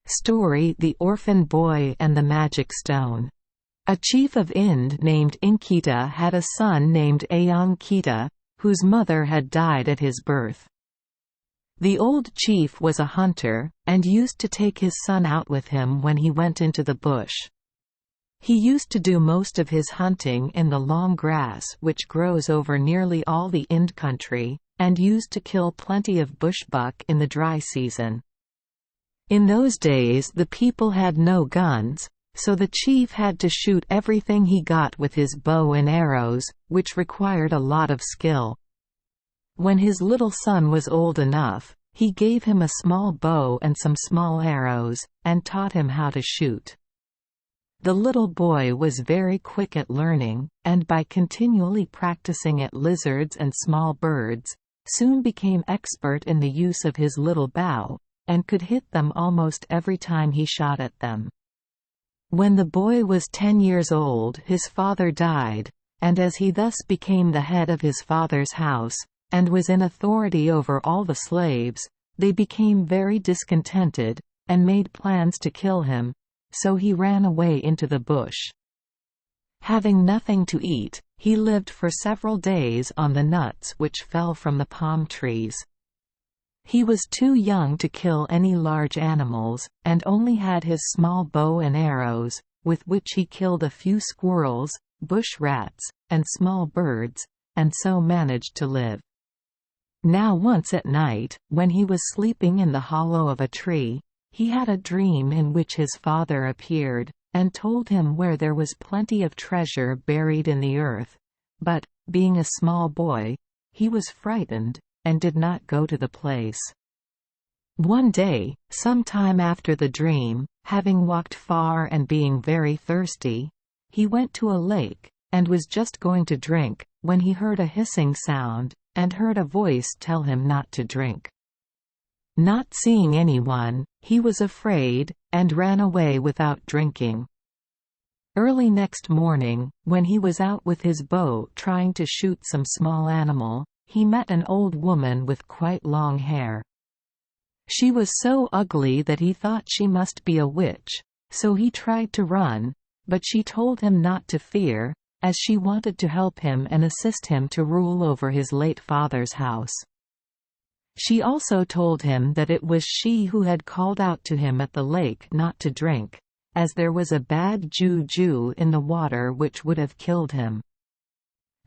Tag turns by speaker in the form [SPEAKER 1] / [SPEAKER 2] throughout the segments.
[SPEAKER 1] Story: The Orphan Boy and the Magic Stone. A chief of Ind named Inkita had a son named Ayankita, whose mother had died at his birth. The old chief was a hunter, and used to take his son out with him when he went into the bush. He used to do most of his hunting in the long grass which grows over nearly all the Ind country, and used to kill plenty of bushbuck in the dry season. In those days the people had no guns, so the chief had to shoot everything he got with his bow and arrows, which required a lot of skill. When his little son was old enough, he gave him a small bow and some small arrows, and taught him how to shoot. The little boy was very quick at learning, and by continually practicing at lizards and small birds, soon became expert in the use of his little bow, and could hit them almost every time he shot at them. When the boy was 10 years old, his father died, and as he thus became the head of his father's house, and was in authority over all the slaves, they became very discontented, and made plans to kill him, so he ran away into the bush. Having nothing to eat, he lived for several days on the nuts which fell from the palm trees. He was too young to kill any large animals, and only had his small bow and arrows, with which he killed a few squirrels, bush rats, and small birds, and so managed to live. Now once at night, when he was sleeping in the hollow of a tree, he had a dream in which his father appeared, and told him where there was plenty of treasure buried in the earth, but, being a small boy, he was frightened, and did not go to the place. One day, some time after the dream, having walked far and being very thirsty, he went to a lake, and was just going to drink, when he heard a hissing sound, and heard a voice tell him not to drink. Not seeing anyone, he was afraid, and ran away without drinking. Early next morning, when he was out with his bow trying to shoot some small animal, he met an old woman with quite long hair. She was so ugly that he thought she must be a witch, so he tried to run, but she told him not to fear, as she wanted to help him and assist him to rule over his late father's house. She also told him that it was she who had called out to him at the lake not to drink, as there was a bad juju in the water which would have killed him.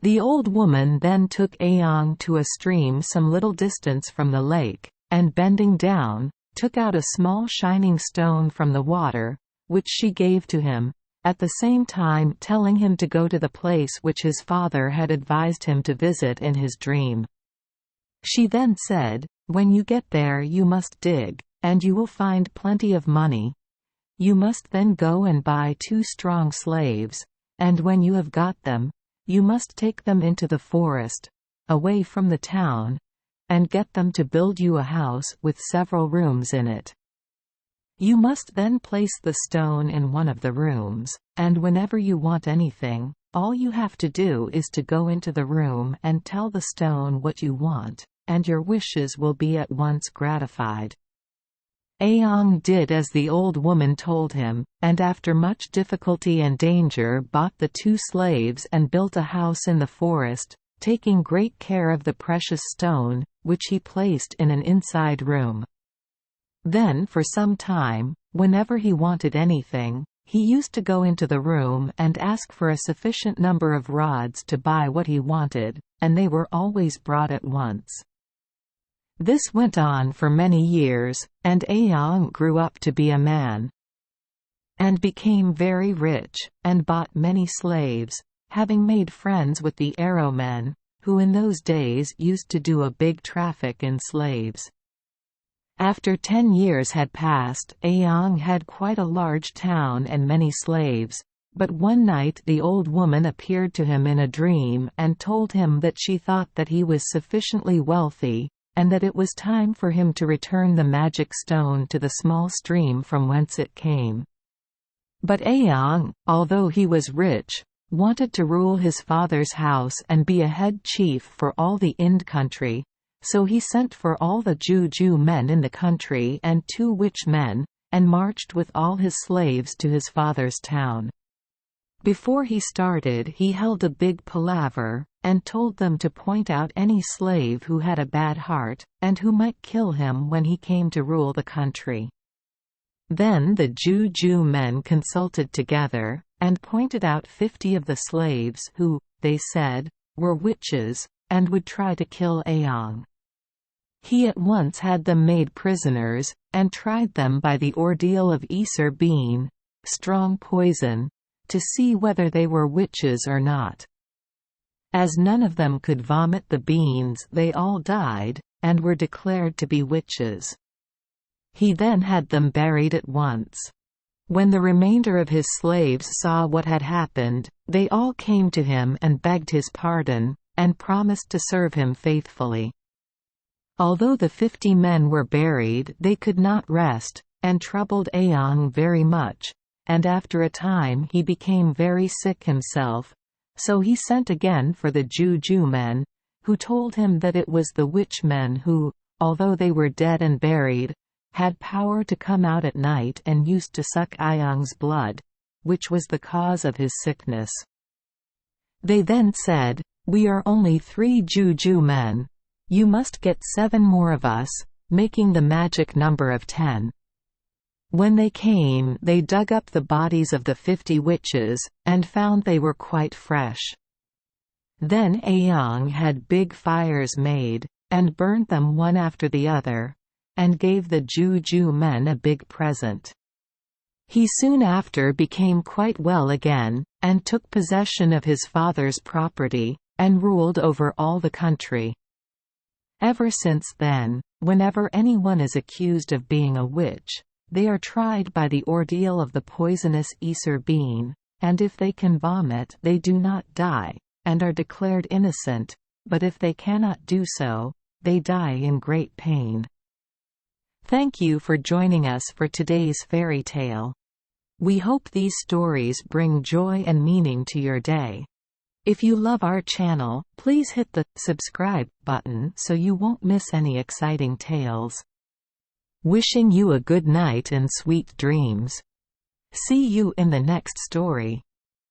[SPEAKER 1] The old woman then took Ayang to a stream some little distance from the lake, and bending down, took out a small shining stone from the water, which she gave to him, at the same time telling him to go to the place which his father had advised him to visit in his dream. She then said, "When you get there you must dig, and you will find plenty of money. You must then go and buy 2 strong slaves, and when you have got them, you must take them into the forest, away from the town, and get them to build you a house with several rooms in it. You must then place the stone in one of the rooms, and whenever you want anything, all you have to do is to go into the room and tell the stone what you want, and your wishes will be at once gratified." Ayang did as the old woman told him, and after much difficulty and danger bought the 2 slaves and built a house in the forest, taking great care of the precious stone, which he placed in an inside room. Then for some time, whenever he wanted anything, he used to go into the room and ask for a sufficient number of rods to buy what he wanted, and they were always brought at once. This went on for many years, and Ayang grew up to be a man, and became very rich, and bought many slaves, having made friends with the arrow men, who in those days used to do a big traffic in slaves. After 10 years had passed, Ayang had quite a large town and many slaves, but one night the old woman appeared to him in a dream and told him that she thought that he was sufficiently wealthy, and that it was time for him to return the magic stone to the small stream from whence it came. But Ayang, although he was rich, wanted to rule his father's house and be a head chief for all the Ind country, so he sent for all the Juju men in the country and 2 witch men, and marched with all his slaves to his father's town. Before he started, he held a big palaver, and told them to point out any slave who had a bad heart, and who might kill him when he came to rule the country. Then the Jew men consulted together, and pointed out 50 of the slaves who, they said, were witches, and would try to kill Aang. He at once had them made prisoners, and tried them by the ordeal of Isur bean, strong poison, to see whether they were witches or not. As none of them could vomit the beans, they all died, and were declared to be witches. He then had them buried at once. When the remainder of his slaves saw what had happened, they all came to him and begged his pardon, and promised to serve him faithfully. Although the 50 men were buried, they could not rest, and troubled Aang very much, and after a time he became very sick himself, so he sent again for the Jew men, who told him that it was the witch men who, although they were dead and buried, had power to come out at night and used to suck Aang's blood, which was the cause of his sickness. They then said, "We are only 3 Jew men. You must get 7 more of us," making the magic number of 10. When they came, they dug up the bodies of the 50 witches, and found they were quite fresh. Then Aang had big fires made, and burned them one after the other, and gave the Jew men a big present. He soon after became quite well again, and took possession of his father's property, and ruled over all the country. Ever since then, whenever anyone is accused of being a witch, they are tried by the ordeal of the poisonous Isur bean, and if they can vomit they do not die, and are declared innocent, but if they cannot do so, they die in great pain. Thank you for joining us for today's fairy tale. We hope these stories bring joy and meaning to your day. If you love our channel, please hit the subscribe button so you won't miss any exciting tales. Wishing you a good night and sweet dreams. See you in the next story.